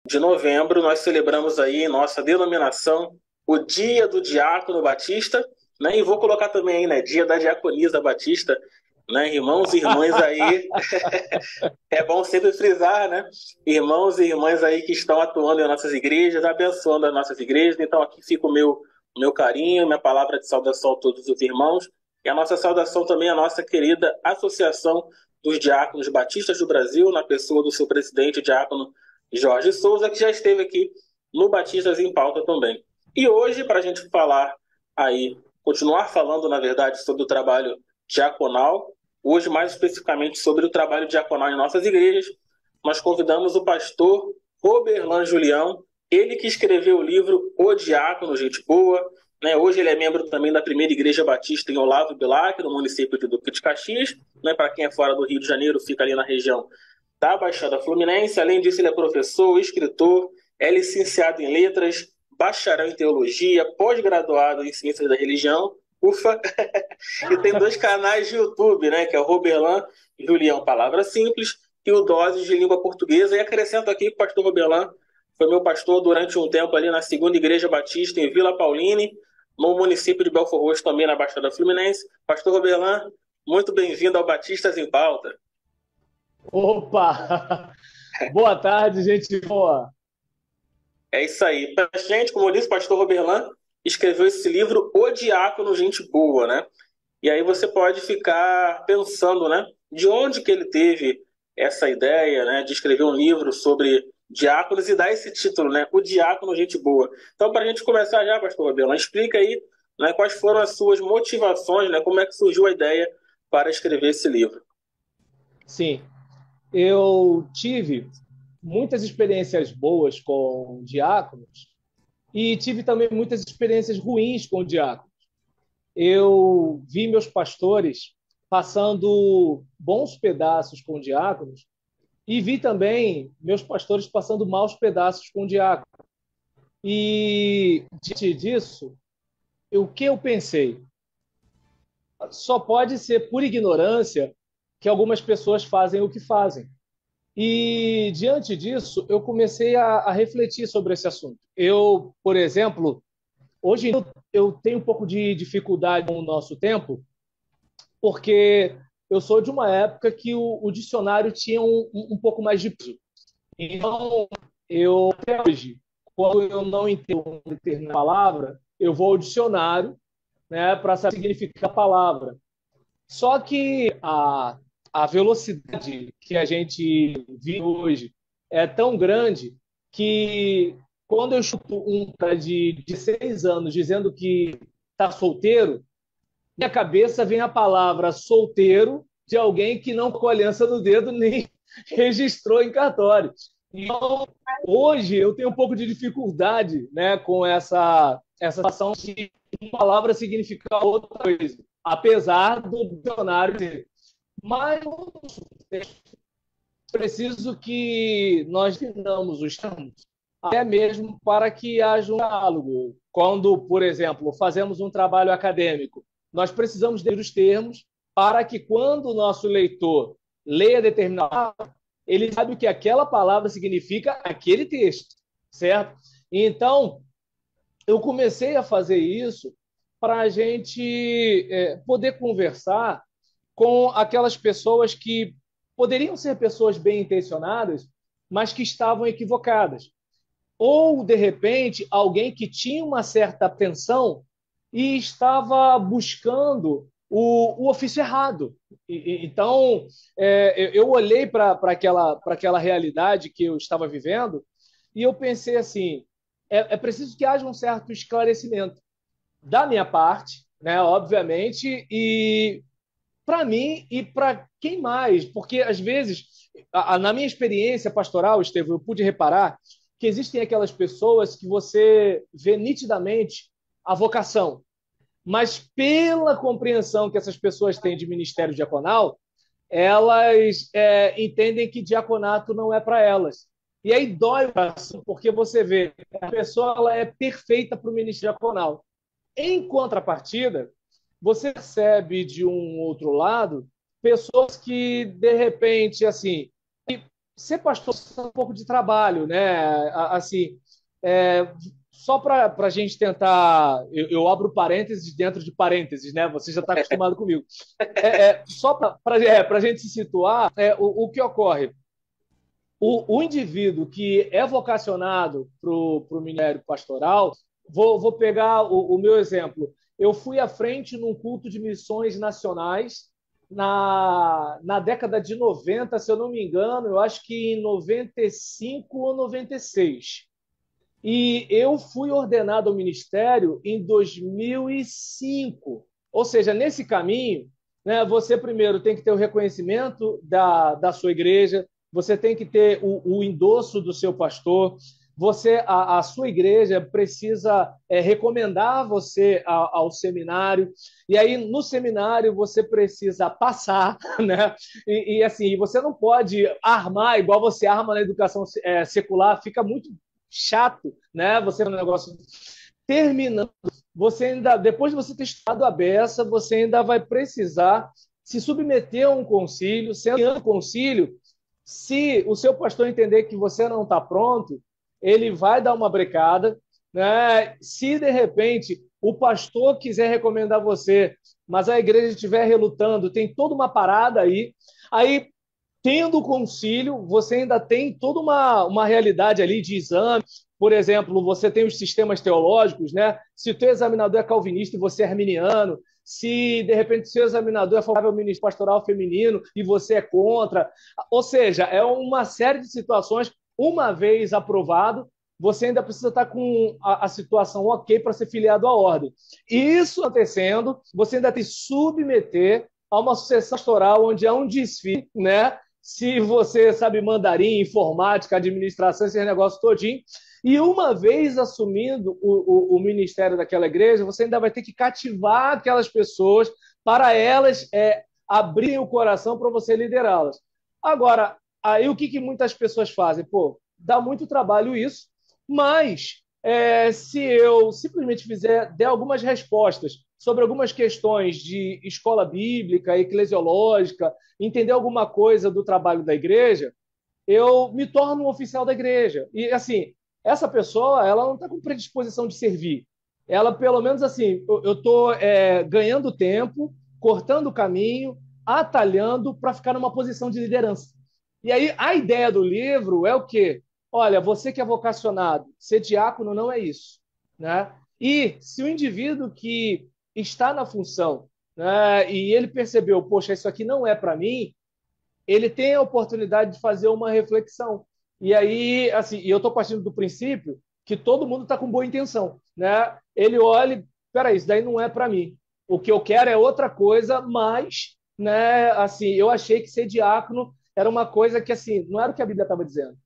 de novembro, nós celebramos aí nossa denominação, o Dia do Diácono Batista, né? E vou colocar também aí, né? Dia da Diaconisa Batista, né? Irmãos e irmãs aí, é bom sempre frisar, né? Irmãos e irmãs aí que estão atuando em nossas igrejas, abençoando as nossas igrejas. Então aqui fica o meu carinho, minha palavra de saudação a todos os irmãos. E a nossa saudação também à nossa querida Associação dos Diáconos Batistas do Brasil, na pessoa do seu presidente, o diácono Jorge Souza, que já esteve aqui no Batistas em Pauta também. E hoje, para a gente falar aí, continuar falando, na verdade, sobre o trabalho diaconal, hoje mais especificamente sobre o trabalho diaconal em nossas igrejas, nós convidamos o pastor Roberlan Julião, ele que escreveu o livro O Diácono, gente boa, né? Hoje ele é membro também da primeira igreja batista em Olavo Bilac, no município de Duque de Caxias, né? Para quem é fora do Rio de Janeiro, fica ali na região da Baixada Fluminense. Além disso, ele é professor, escritor, é licenciado em letras, bacharel em teologia, pós-graduado em ciências da religião, ufa, e tem dois canais de YouTube, né, que é o Roberlan Julião Palavra Simples e o Doses de Língua Portuguesa. E acrescento aqui que o pastor Roberlan foi meu pastor durante um tempo ali na Segunda Igreja Batista em Vila Pauline, no município de Belfort Roxo, também na Baixada Fluminense. Pastor Roberlan, muito bem-vindo ao Batistas em Pauta. Opa! Boa tarde, gente boa. É isso aí. Pra gente, como eu disse, o pastor Roberlan escreveu esse livro O Diácono Gente Boa, né? E aí você pode ficar pensando, né? De onde que ele teve essa ideia, né? De escrever um livro sobre diáconos e dar esse título, né? O Diácono Gente Boa. Então, para a gente começar já, pastor Roberlan, explica aí, né? Quais foram as suas motivações, né? Como é que surgiu a ideia para escrever esse livro? Sim, eu tive muitas experiências boas com diáconos e tive também muitas experiências ruins com diáconos. Eu vi meus pastores passando bons pedaços com diáconos e vi também meus pastores passando maus pedaços com diáconos. E diante disso, o que eu pensei? Só pode ser por ignorância que algumas pessoas fazem o que fazem. E, diante disso, eu comecei a refletir sobre esse assunto. Eu, por exemplo, hoje eu tenho um pouco de dificuldade com o nosso tempo, porque eu sou de uma época que o dicionário tinha um pouco mais de peso. Então, eu, até hoje, quando eu não entendo uma determinada palavra, eu vou ao dicionário, né, para saber o que significa a palavra. Só que a velocidade que a gente vive hoje é tão grande que quando eu chuto um cara de 6 anos dizendo que está solteiro, minha cabeça vem a palavra solteiro de alguém que não com aliança no dedo nem registrou em cartório. Então, hoje eu tenho um pouco de dificuldade, né, com essa situação de uma palavra significar outra coisa, apesar do dicionário dizer. Mas é preciso que nós definamos os termos, até mesmo para que haja um diálogo. Quando, por exemplo, fazemos um trabalho acadêmico, nós precisamos ter os termos para que, quando o nosso leitor leia determinada palavra, ele sabe o que aquela palavra significa aquele texto, certo? Então, eu comecei a fazer isso para a gente poder conversar com aquelas pessoas que poderiam ser pessoas bem intencionadas, mas que estavam equivocadas. Ou, de repente, alguém que tinha uma certa atenção e estava buscando o ofício errado. Então, eu olhei para aquela realidade que eu estava vivendo e eu pensei assim: é preciso que haja um certo esclarecimento da minha parte, né, obviamente, e para mim e para quem mais, porque às vezes, na minha experiência pastoral, Estevão, eu pude reparar que existem aquelas pessoas que você vê nitidamente a vocação, mas pela compreensão que essas pessoas têm de ministério diaconal, elas entendem que diaconato não é para elas. E aí dói o coração, porque você vê, a pessoa ela é perfeita para o ministério diaconal. Em contrapartida, você percebe de um outro lado pessoas que, de repente, assim, ser pastor é um pouco de trabalho, né? Assim, é, só para a gente tentar, eu abro parênteses dentro de parênteses, né? Você já está acostumado comigo. Só para a gente se situar, o que ocorre? O indivíduo que é vocacionado para o ministério pastoral, vou pegar o meu exemplo. Eu fui à frente num culto de missões nacionais na década de 90, se eu não me engano, eu acho que em 95 ou 96. E eu fui ordenado ao ministério em 2005. Ou seja, nesse caminho, né, você primeiro tem que ter o reconhecimento da sua igreja, você tem que ter o endosso do seu pastor, a sua igreja precisa recomendar você ao seminário, e aí no seminário você precisa passar, né? Assim, você não pode armar igual você arma na educação secular, fica muito chato, né? Você é um negócio terminando, você ainda depois de você ter estudado a beça, você ainda vai precisar se submeter a um concílio, sendo um concílio, se o seu pastor entender que você não está pronto, ele vai dar uma brecada, né? Se de repente o pastor quiser recomendar você, mas a igreja estiver relutando, tem toda uma parada aí tendo o concílio, você ainda tem toda uma realidade ali de exame. Por exemplo, você tem os sistemas teológicos, né? Se o teu examinador é calvinista e você é arminiano, se de repente o seu examinador é favorável ao ministério pastoral feminino e você é contra. Ou seja, é uma série de situações. Uma vez aprovado, você ainda precisa estar com a situação ok para ser filiado à ordem. Isso acontecendo, você ainda tem que submeter a uma sucessão pastoral onde há um desfile, né? Se você sabe mandarim, informática, administração, esse negócio todinho. E uma vez assumindo o ministério daquela igreja, você ainda vai ter que cativar aquelas pessoas para elas abrirem o coração para você liderá-las. Agora, aí o que muitas pessoas fazem? Pô, dá muito trabalho isso, mas se eu simplesmente der algumas respostas sobre algumas questões de escola bíblica, eclesiológica, entender alguma coisa do trabalho da igreja, eu me torno um oficial da igreja. E, assim, essa pessoa, ela não está com predisposição de servir. Ela, pelo menos, assim, eu estou ganhando tempo, cortando o caminho, atalhando para ficar numa posição de liderança. E aí, a ideia do livro é o quê? Olha, você que é vocacionado, ser diácono não é isso, né? E se o indivíduo que está na função, né, e ele percebeu, poxa, isso aqui não é para mim, ele tem a oportunidade de fazer uma reflexão. E aí, assim, e eu estou partindo do princípio que todo mundo está com boa intenção, né? Ele olha, peraí, isso daí não é para mim. O que eu quero é outra coisa, mas, né? Assim, eu achei que ser diácono era uma coisa que assim não era o que a Bíblia estava dizendo.